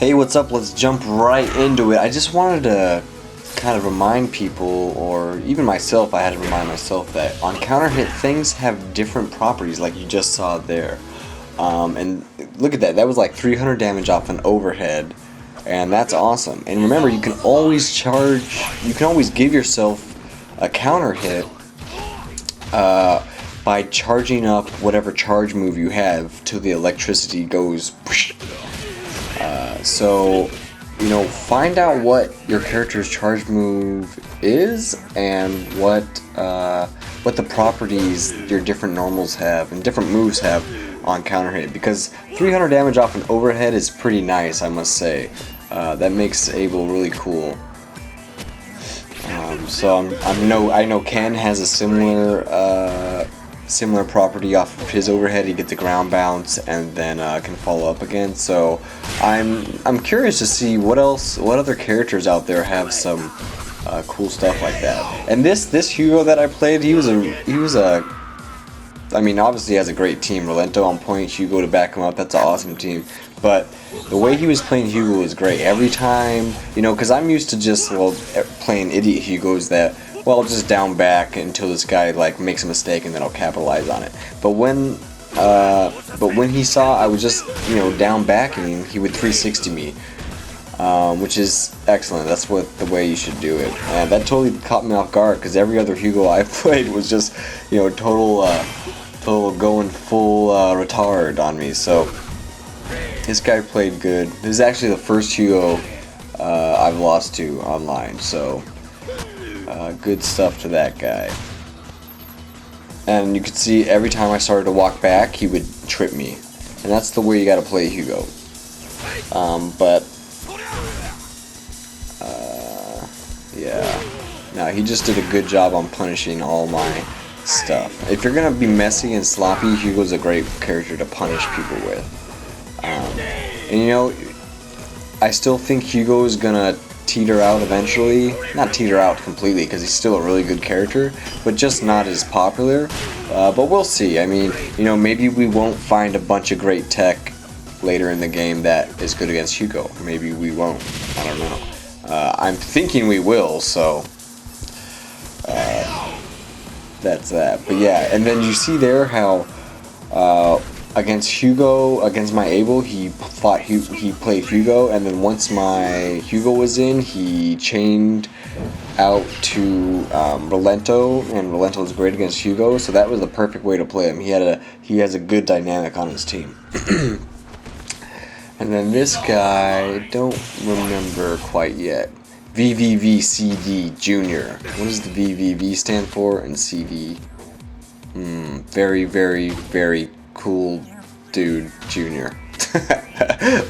Hey, what's up? Let's jump right into it. I just wanted to kind of remind people, or even myself, I had to remind myself that on counter hit, things have different properties like you just saw there. And look at that, that was like 300 damage off an overhead, and that's awesome. And remember, you can always give yourself a counter hit by charging up whatever charge move you have till the electricity goes. So, you know, find out what your character's charge move is and what the properties your different normals have and different moves have on counter hit, because 300 damage off an overhead is pretty nice, I must say. That makes Abel really cool. So I know Ken has a similar property off of his overhead. He gets a ground bounce and then can follow up again. So I'm curious to see what other characters out there have some cool stuff like that. And this Hugo that I played, he was a I mean, obviously he has a great team. Rolento on point, Hugo to back him up. That's an awesome team. But the way he was playing Hugo was great. Every time, you know, because I'm used to just playing idiot Hugos that, well, I'll just down back until this guy like makes a mistake and then I'll capitalize on it. But when he saw I was just, you know, down backing, he would 360 me, which is excellent. That's the way you should do it. And that totally caught me off guard because every other Hugo I played was just, you know, total going full retard on me. So this guy played good. This is actually the first Hugo I've lost to online. So. Good stuff to that guy. And you could see every time I started to walk back, he would trip me. And that's the way you gotta play Hugo. Yeah. No, he just did a good job on punishing all my stuff. If you're gonna be messy and sloppy, Hugo's a great character to punish people with. And you know, I still think Hugo is gonna teeter out eventually. Not teeter out completely because he's still a really good character, but just not as popular. But we'll see. I mean, you know, maybe we won't find a bunch of great tech later in the game that is good against Hugo. Maybe we won't. I don't know. I'm thinking we will, so that's that. But yeah, and then you see there how against Hugo, against my Abel, he played Hugo, and then once my Hugo was in, he chained out to Rolento, and Rolento was great against Hugo, so that was the perfect way to play him. He has a good dynamic on his team. And then this guy, I don't remember quite yet. VVVCD Junior. What does the VVV stand for? And CD? Very, very, very cool dude, Junior.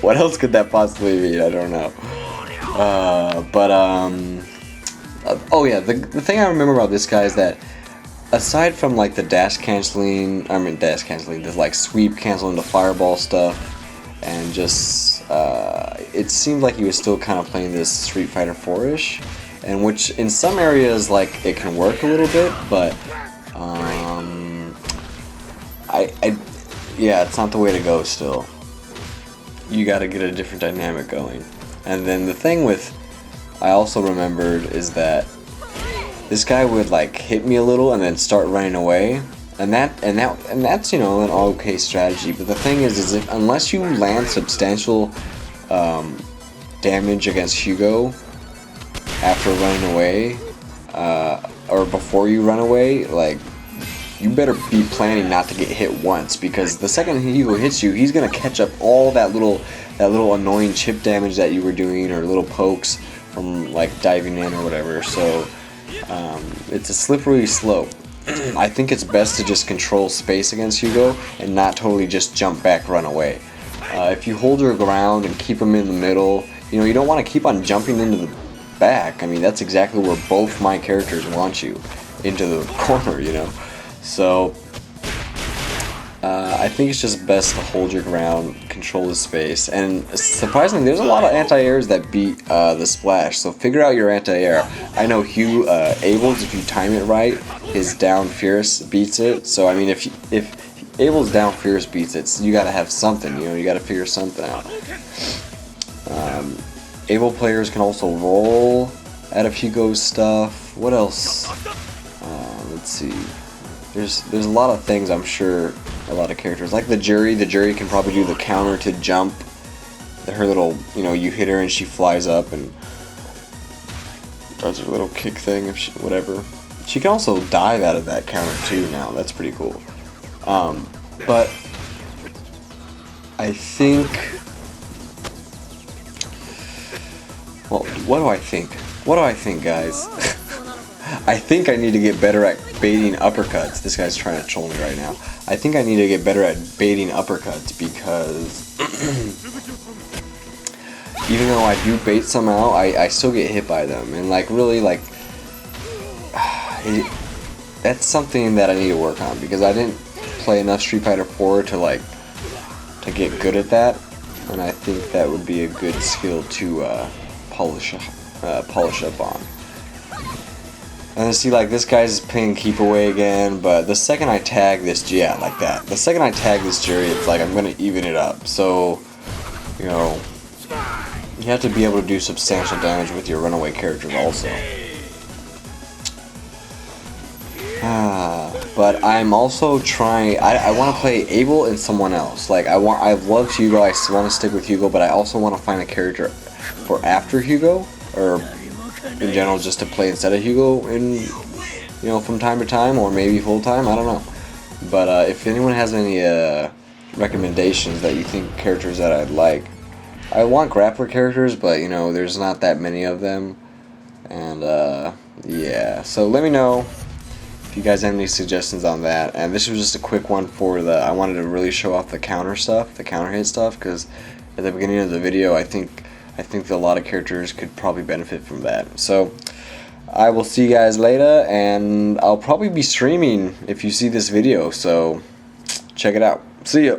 What else could that possibly mean? I don't know. Oh yeah, the thing I remember about this guy is that aside from like the the like sweep canceling the fireball stuff, and just it seemed like he was still kind of playing this Street Fighter 4-ish, and which in some areas like it can work a little bit, but yeah, it's not the way to go still. You gotta get a different dynamic going. And then the thing I also remembered is that this guy would like hit me a little and then start running away. And that's, you know, an okay strategy. But the thing is unless you land substantial damage against Hugo after running away, or before you run away, like, you better be planning not to get hit once, because the second Hugo hits you, he's gonna catch up all that little annoying chip damage that you were doing, or little pokes from like diving in or whatever. So it's a slippery slope. I think it's best to just control space against Hugo and not totally just jump back, run away. If you hold your ground and keep him in the middle, you know, you don't want to keep on jumping into the back. I mean, that's exactly where both my characters want you, into the corner, you know. So I think it's just best to hold your ground, control the space, and surprisingly, there's a lot of anti-airs that beat the splash. So figure out your anti-air. I know Abel's, if you time it right, his down fierce beats it. So I mean, if Abel's down fierce beats it, you gotta have something. You know, you gotta figure something out. Able players can also roll out of Hugo's stuff. What else? Let's see. There's a lot of things, I'm sure. A lot of characters like the jury. The jury can probably do the counter to jump. Her little, you hit her and she flies up and does her little kick thing, if whatever. She can also dive out of that counter too now. That's pretty cool. But I think, well, what do I think? What do I think, guys? I think I need to get better at baiting uppercuts. This guy's trying to troll me right now. I think I need to get better at baiting uppercuts because even though I do bait some out, I still get hit by them. And really, that's something that I need to work on because I didn't play enough Street Fighter 4 to get good at that. And I think that would be a good skill to polish up on. And see, this guy's playing keep away again, but the second I tag this, yeah, like that. The second I tag this jury, it's like I'm gonna even it up. So, you have to be able to do substantial damage with your runaway characters also. But I'm also trying. I want to play Abel and someone else. I love Hugo. I want to stick with Hugo, but I also want to find a character for after Hugo, or in general, just to play instead of Hugo from time to time, or maybe full time. I don't know. But if anyone has any recommendations that you think characters that I'd like, I want grappler characters, but there's not that many of them. And yeah, so let me know if you guys have any suggestions on that. And this was just a quick one for I wanted to really show off the counter stuff, the counter hit stuff, because at the beginning of the video, I think that a lot of characters could probably benefit from that. So I will see you guys later, and I'll probably be streaming if you see this video, so check it out. See ya.